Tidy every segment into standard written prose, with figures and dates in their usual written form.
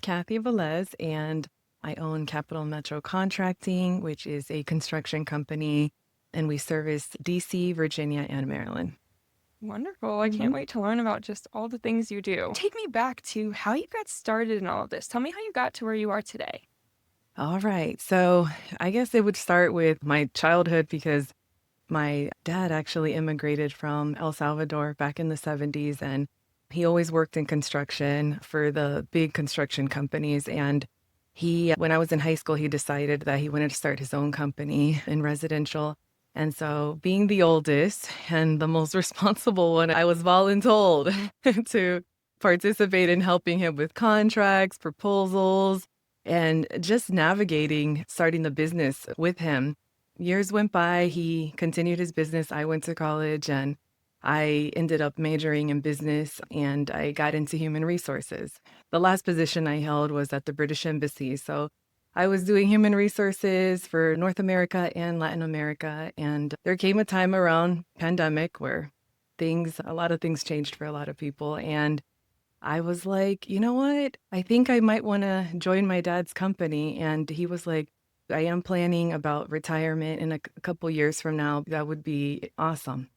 Kathy Velez, and I own Capital Metro Contracting, which is a construction company, and we service DC, Virginia, and Maryland. Wonderful. I can't Mhm. wait to learn about just all the things you do. Take me back to how you got started in all of this. Tell me how you got to where you are today. All right. So I guess it would start with my childhood because my dad actually immigrated from El Salvador back in the 70s, and he always worked in construction for the big construction companies. And when I was in high school, he decided that he wanted to start his own company in residential. And so, being the oldest and the most responsible one, I was voluntold to participate in helping him with contracts, proposals, and just navigating starting the business with him. Years went by, he continued his business. I went to college and I ended up majoring in business and I got into human resources. The last position I held was at the British Embassy. So I was doing human resources for North America and Latin America. And there came a time around pandemic where a lot of things changed for a lot of people. And I was like, you know what? I think I might want to join my dad's company. And he was like, I am planning about retirement in a couple years from now. That would be awesome.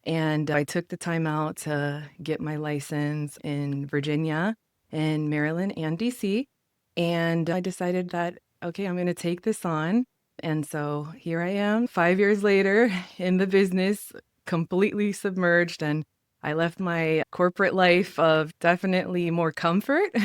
And I took the time out to get my license in Virginia and Maryland and DC. And I decided that, okay, I'm going to take this on. And so here I am 5 years later in the business, completely submerged. And I left my corporate life of definitely more comfort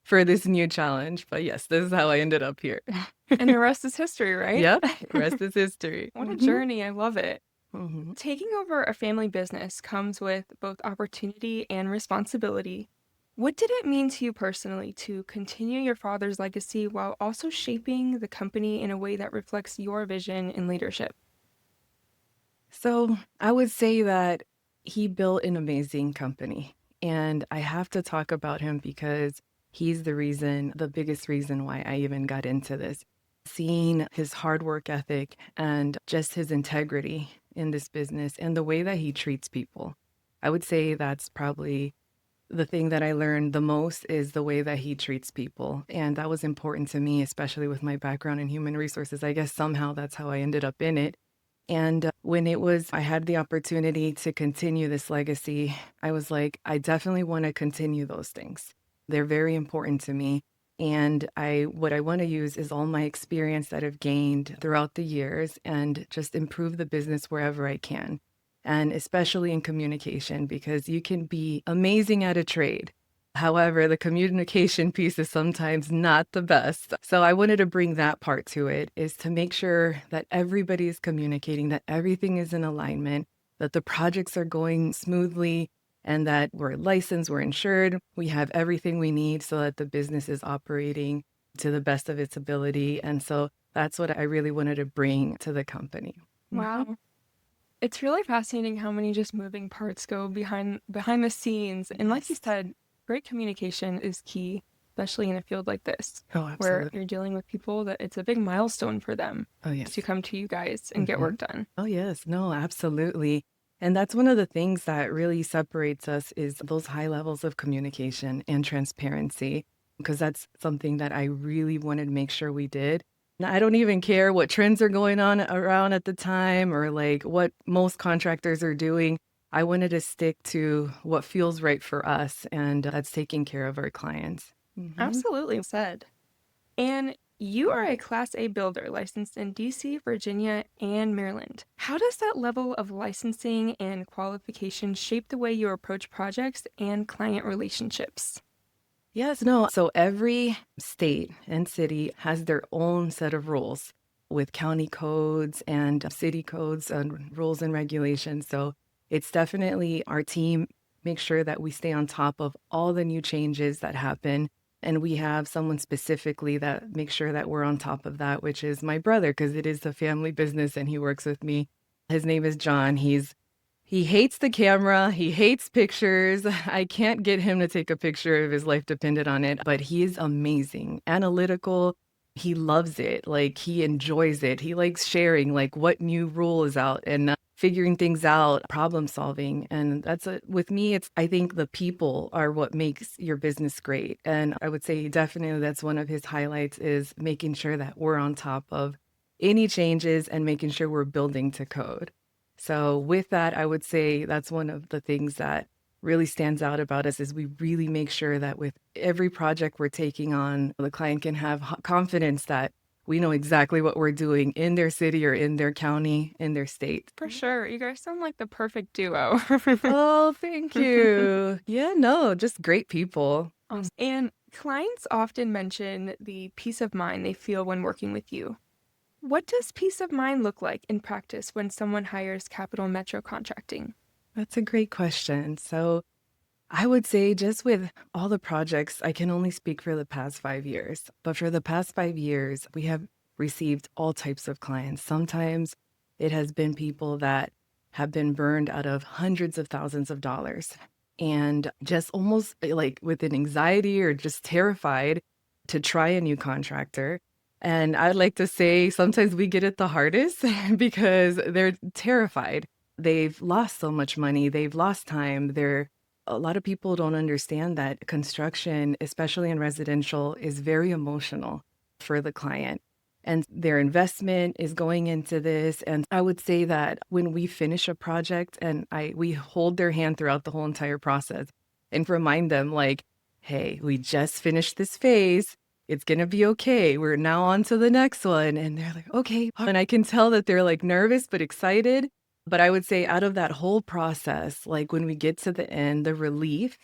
for this new challenge. But yes, this is how I ended up here. And the rest is history, right? Yep, rest is history. What a journey. I love it. Mhm. Taking over a family business comes with both opportunity and responsibility. What did it mean to you personally to continue your father's legacy while also shaping the company in a way that reflects your vision and leadership? So I would say that he built an amazing company. And I have to talk about him because he's the biggest reason why I even got into this. Seeing his hard work ethic and just his integrity in this business and the way that he treats people. I would say that's probably the thing that I learned the most is the way that he treats people. And that was important to me, especially with my background in human resources. I guess somehow that's how I ended up in it. And I had the opportunity to continue this legacy, I was like, I definitely want to continue those things. They're very important to me. And what I want to use is all my experience that I've gained throughout the years and just improve the business wherever I can. And especially in communication, because you can be amazing at a trade. However, the communication piece is sometimes not the best. So I wanted to bring that part to it is to make sure that everybody is communicating, that everything is in alignment, that the projects are going smoothly, and that we're licensed, we're insured, we have everything we need so that the business is operating to the best of its ability. And so that's what I really wanted to bring to the company. Mhm. Wow. It's really fascinating how many just moving parts go behind the scenes. And like you Yes. said, great communication is key, especially in a field like this, Oh, where absolutely. you're dealing with people that it's a big milestone for them Oh, to yes. come to you guys and get Mhm. work done. Oh, yes. No, absolutely. And that's one of the things that really separates us is those high levels of communication and transparency, because that's something that I really wanted to make sure we did. Now, I don't even care what trends are going on around at the time or like what most contractors are doing. I wanted to stick to what feels right for us, and that's taking care of our clients. Mhm. Absolutely said. And you are a Class A builder licensed in DC, Virginia, and Maryland. How does that level of licensing and qualification shape the way you approach projects and client relationships? Yes, no. So every state and city has their own set of rules with county codes and city codes and rules and regulations. So it's definitely our team make sure that we stay on top of all the new changes that happen. And we have someone specifically that makes sure that we're on top of that, which is my brother, because it is a family business and he works with me. His name is John. He hates the camera, he hates pictures. I can't get him to take a picture if his life depended on it, but he is amazing, analytical. He loves it, like, he enjoys it. He likes sharing, like, what new rule is out, and figuring things out, problem solving. And with me, I think the people are what makes your business great. And I would say definitely that's one of his highlights is making sure that we're on top of any changes and making sure we're building to code. So with that, I would say that's one of the things that really stands out about us is we really make sure that with every project we're taking on, the client can have confidence that we know exactly what we're doing in their city or in their county, in their state. For sure. You guys sound like the perfect duo. Oh, thank you. Yeah, no, just great people. Awesome. And clients often mention the peace of mind they feel when working with you. What does peace of mind look like in practice when someone hires Capital Metro Contracting? That's a great question. So I would say just with all the projects, I can only speak for the past 5 years, but for the past 5 years, we have received all types of clients. Sometimes it has been people that have been burned out of hundreds of thousands of dollars and just almost like with an anxiety or just terrified to try a new contractor. And I'd like to say sometimes we get it the hardest because they're terrified. They've lost so much money, they've lost time, a lot of people don't understand that construction, especially in residential, is very emotional for the client. And their investment is going into this. And I would say that when we finish a project we hold their hand throughout the whole entire process and remind them like, hey, we just finished this phase. It's going to be okay. We're now on to the next one. And they're like, okay. And I can tell that they're like nervous, but excited. But I would say out of that whole process, like when we get to the end, the relief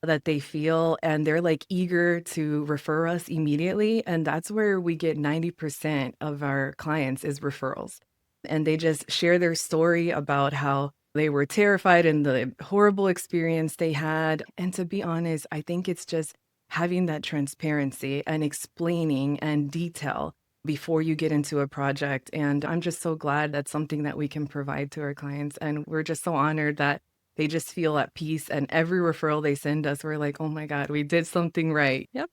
that they feel and they're like eager to refer us immediately. And that's where we get 90% of our clients is referrals. And they just share their story about how they were terrified and the horrible experience they had. And to be honest, I think it's just having that transparency and explaining and detail before you get into a project. And I'm just so glad that's something that we can provide to our clients. And we're just so honored that they just feel at peace. And every referral they send us, we're like, oh my God, we did something right. Yep.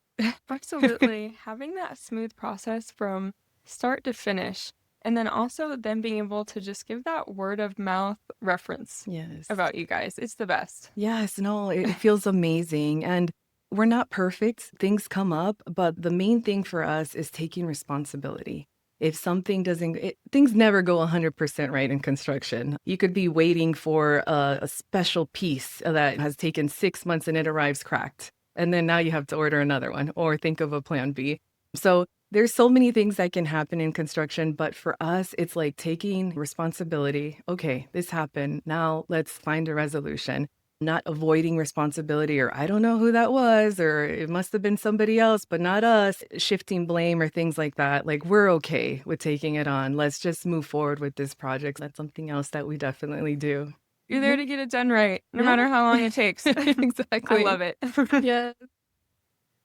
Absolutely. Having that smooth process from start to finish, and then also them being able to just give that word of mouth reference Yes. about you guys. It's the best. Yes. No, it feels amazing. And we're not perfect. Things come up, but the main thing for us is taking responsibility. If something doesn't, things never go 100% right in construction. You could be waiting for a special piece that has taken 6 months and it arrives cracked. And then now you have to order another one or think of a plan B. So there's so many things that can happen in construction, but for us, it's like taking responsibility. Okay, this happened. Now let's find a resolution, not avoiding responsibility or I don't know who that was or it must have been somebody else, but not us, shifting blame or things like that. Like we're okay with taking it on. Let's just move forward with this project. That's something else that we definitely do. You're there to get it done right, no Yeah. matter how long it takes. Exactly. I love it. Yeah.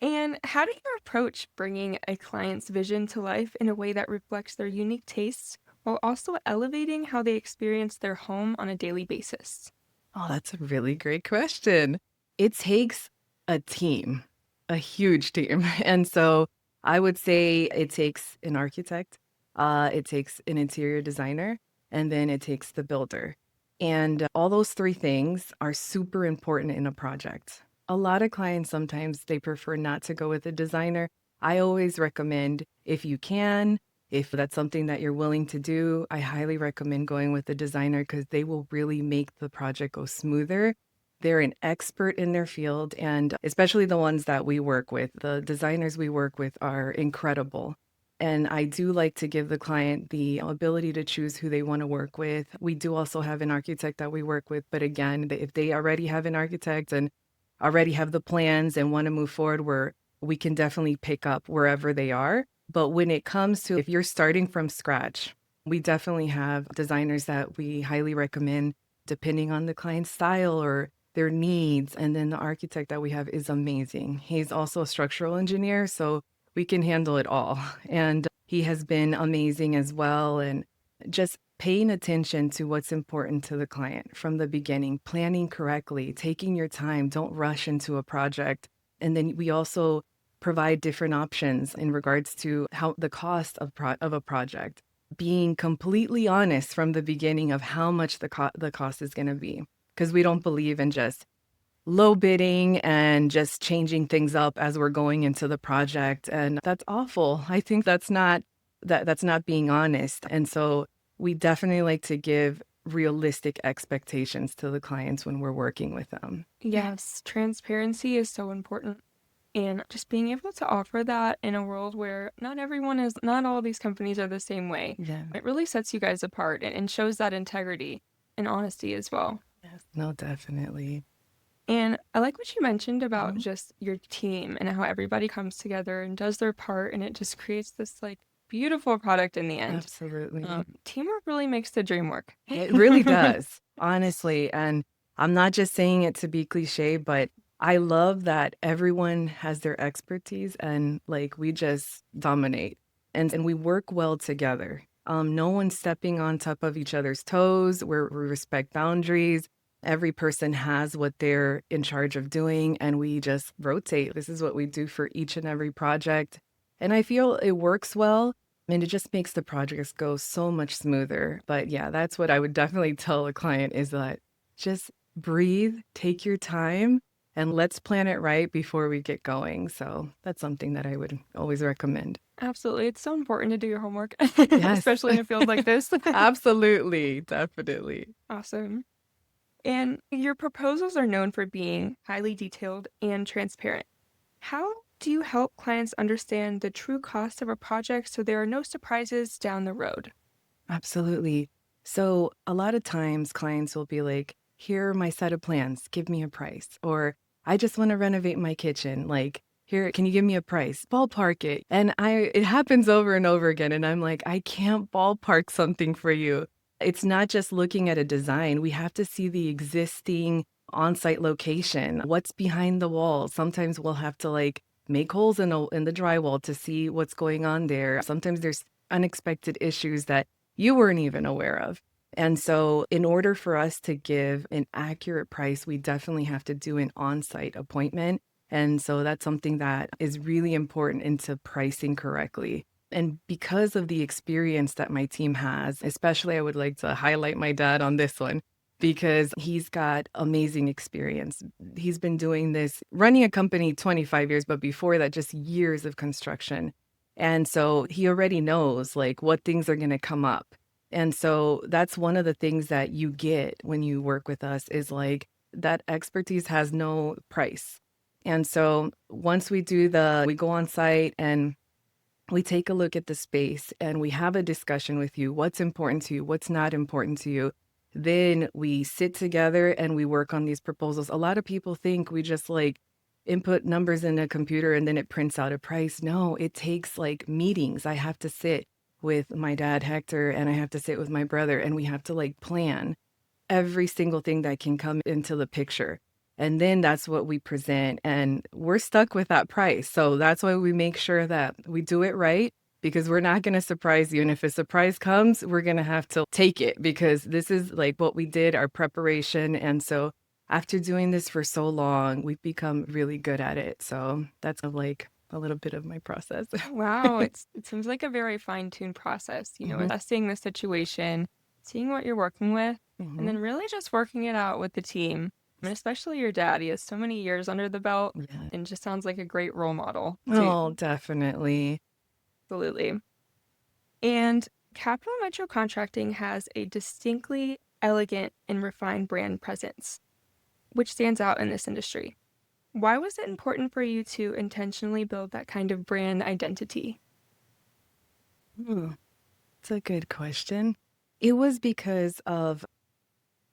And how do you approach bringing a client's vision to life in a way that reflects their unique tastes while also elevating how they experience their home on a daily basis? Oh, that's a really great question. It takes a team, a huge team. And so I would say it takes an architect, it takes an interior designer, and then it takes the builder. And all those three things are super important in a project. A lot of clients sometimes they prefer not to go with a designer. I always recommend if you can, if that's something that you're willing to do, I highly recommend going with a designer because they will really make the project go smoother. They're an expert in their field, and especially the ones that we work with, the designers we work with are incredible. And I do like to give the client the ability to choose who they want to work with. We do also have an architect that we work with, but again, if they already have an architect and already have the plans and want to move forward, we can definitely pick up wherever they are. But when it comes to if you're starting from scratch, we definitely have designers that we highly recommend depending on the client's style or their needs. And then the architect that we have is amazing. He's also a structural engineer, so we can handle it all. And he has been amazing as well. And just paying attention to what's important to the client from the beginning, planning correctly, taking your time, don't rush into a project. And then we also provide different options in regards to how the cost of a project. being completely honest from the beginning of how much the cost is going to be, because we don't believe in just low bidding and just changing things up as we're going into the project, and that's awful. I think that's not being honest. And so we definitely like to give realistic expectations to the clients when we're working with them. Yes, transparency is so important. And just being able to offer that in a world where not all these companies are the same way. Yeah. It really sets you guys apart and shows that integrity and honesty as well. Yes. No, definitely. And I like what you mentioned about Mhm. just your team and how everybody comes together and does their part, and it just creates this like beautiful product in the end. Absolutely. Teamwork really makes the dream work. It really does, honestly. And I'm not just saying it to be cliche, but I love that everyone has their expertise and like we just dominate and we work well together. No one's stepping on top of each other's toes. We respect boundaries. Every person has what they're in charge of doing, and we just rotate. This is what we do for each and every project. And I feel it works well, and it just makes the projects go so much smoother. But yeah, that's what I would definitely tell a client is that just breathe, take your time, and let's plan it right before we get going. So that's something that I would always recommend. Absolutely. It's so important to do your homework, Yes, especially in a field like this. absolutely. Definitely. Awesome. And your proposals are known for being highly detailed and transparent. How do you help clients understand the true cost of a project so there are no surprises down the road? Absolutely. So a lot of times clients will be like, here are my set of plans, give me a price. Or I just want to renovate my kitchen. Like, here, can you give me a price? Ballpark it. And it happens over and over again. And I'm like, I can't ballpark something for you. It's not just looking at a design. We have to see the existing on-site location, what's behind the wall. Sometimes we'll have to like make holes in the drywall to see what's going on there. Sometimes there's unexpected issues that you weren't even aware of. And so, in order for us to give an accurate price, we definitely have to do an on site appointment. And so, that's something that is really important into pricing correctly. And because of the experience that my team has, especially, I would like to highlight my dad on this one because he's got amazing experience. He's been doing this, running a company 25 years, but before that, just years of construction. And so he already knows like what things are going to come up. And so that's one of the things that you get when you work with us is like that expertise has no price. And so once we go on site and we take a look at the space and we have a discussion with you, what's important to you, what's not important to you. Then we sit together and we work on these proposals. A lot of people think we just like input numbers in a computer and then it prints out a price. No, it takes like meetings. I have to sit with my dad, Hector, and I have to sit with my brother, and we have to like plan every single thing that can come into the picture. And then that's what we present. And we're stuck with that price. So that's why we make sure that we do it right because we're not going to surprise you. And if a surprise comes, we're going to have to take it because this is like what we did, our preparation. And so after doing this for so long, we've become really good at it. So that's like a little bit of my process. Wow, it seems like a very fine-tuned process, Hmm. assessing the situation, seeing what you're working with, and Hmm. then really just working it out with the team. And especially your dad, he has so many years under the belt Yeah. and just sounds like a great role model. So, Oh, definitely. absolutely. And Capital Metro Contracting has a distinctly elegant and refined brand presence, which stands out in this industry. Why was it important for you to intentionally build that kind of brand identity? Hmm. It's a good question. It was because of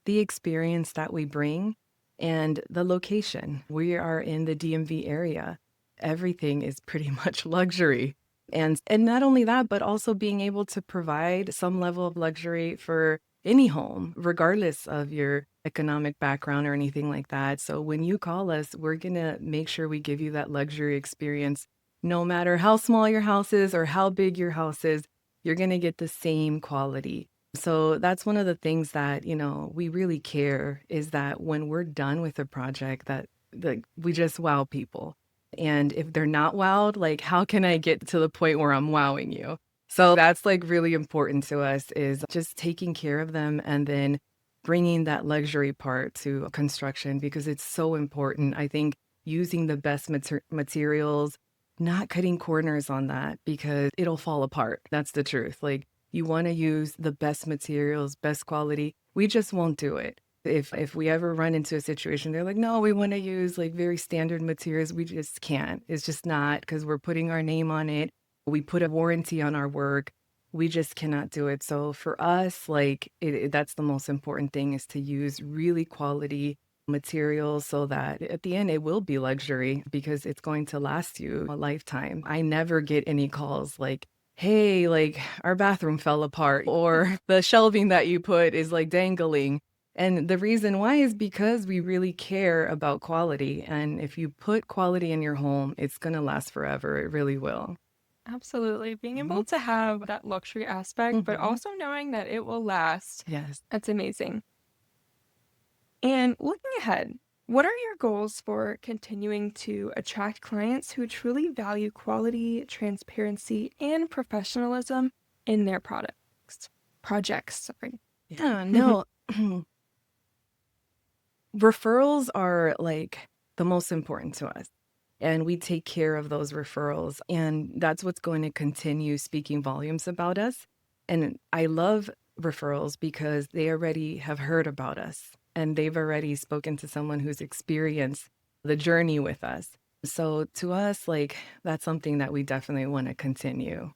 the experience that we bring and the location. We are in the DMV area. Everything is pretty much luxury. And not only that, but also being able to provide some level of luxury for any home, regardless of your economic background or anything like that. So when you call us, we're going to make sure we give you that luxury experience. No matter how small your house is or how big your house is, you're going to get the same quality. So that's one of the things that, we really care is that when we're done with a project that we just wow people. And if they're not wowed, like how can I get to the point where I'm wowing you? So that's like really important to us is just taking care of them and then bringing that luxury part to construction because it's so important. I think using the best materials, not cutting corners on that because it'll fall apart. That's the truth. Like you want to use the best materials, best quality. We just won't do it. If we ever run into a situation, they're like, no, we want to use like very standard materials. We just can't. It's just not because we're putting our name on it. We put a warranty on our work. We just cannot do it. So for us, like that's the most important thing is to use really quality materials so that at the end it will be luxury because it's going to last you a lifetime. I never get any calls like, hey, like our bathroom fell apart or the shelving that you put is like dangling. And the reason why is because we really care about quality. And if you put quality in your home, it's going to last forever. It really will. Absolutely. Being able Mhm. to have that luxury aspect, but Mhm. also knowing that it will last. Yes. That's amazing. And looking ahead, what are your goals for continuing to attract clients who truly value quality, transparency, and professionalism in their projects? Sorry. Yeah, no. Referrals are like the most important to us. And we take care of those referrals. And that's what's going to continue speaking volumes about us. And I love referrals because they already have heard about us and they've already spoken to someone who's experienced the journey with us. So to us, like that's something that we definitely want to continue.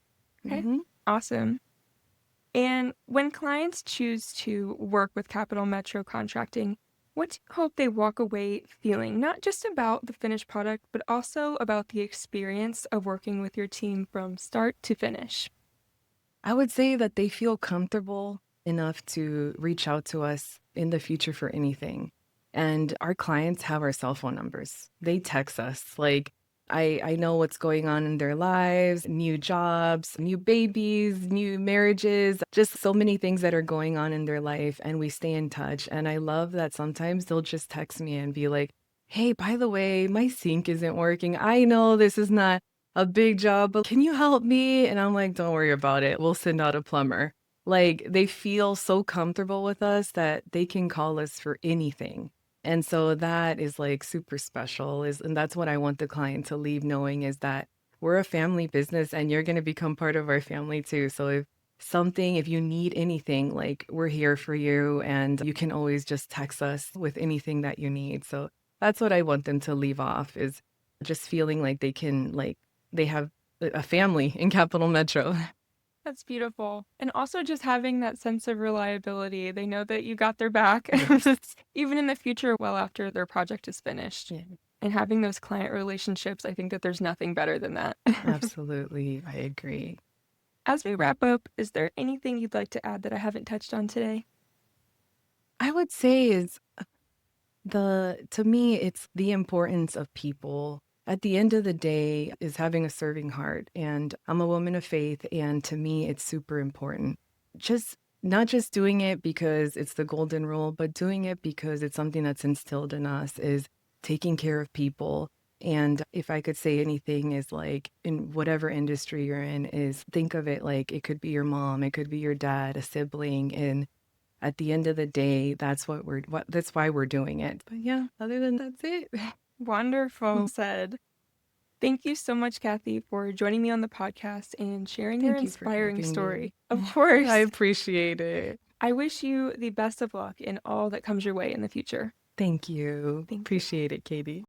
Okay. Hmm. Awesome. And when clients choose to work with Capital Metro Contracting, what do you hope they walk away feeling, not just about the finished product, but also about the experience of working with your team from start to finish? I would say that they feel comfortable enough to reach out to us in the future for anything. And our clients have our cell phone numbers. They text us like, I know what's going on in their lives, new jobs, new babies, new marriages, just so many things that are going on in their life. And we stay in touch. And I love that sometimes they'll just text me and be like, hey, by the way, my sink isn't working. I know this is not a big job, but can you help me? And I'm like, don't worry about it. We'll send out a plumber. Like they feel so comfortable with us that they can call us for anything. And so that is like super special is and that's what I want the client to leave knowing is that we're a family business and you're going to become part of our family too. So if you need anything, like we're here for you and you can always just text us with anything that you need. So that's what I want them to leave off is just feeling like they can like they have a family in Capital Metro. That's beautiful. And also just having that sense of reliability. They know that you got their back, Yes. even in the future, well after their project is finished. Yeah, And having those client relationships, I think that there's nothing better than that. absolutely. I agree. As we wrap up, is there anything you'd like to add that I haven't touched on today? I would say is to me, it's the importance of people. At the end of the day, is having a serving heart. And I'm a woman of faith. And to me, it's super important. Just not just doing it because it's the golden rule, but doing it because it's something that's instilled in us is taking care of people. And if I could say anything is like in whatever industry you're in, is think of it like it could be your mom, it could be your dad, a sibling, and at the end of the day, that's why we're doing it. But yeah, other than that's it. Wonderful said. Thank you so much, Kathy, for joining me on the podcast and sharing your Thank you for inspiring having me. story. Of I course, appreciate it. I wish you the best of luck in all that comes your way in the future. Thank you. Thank you. Appreciate it, Katie.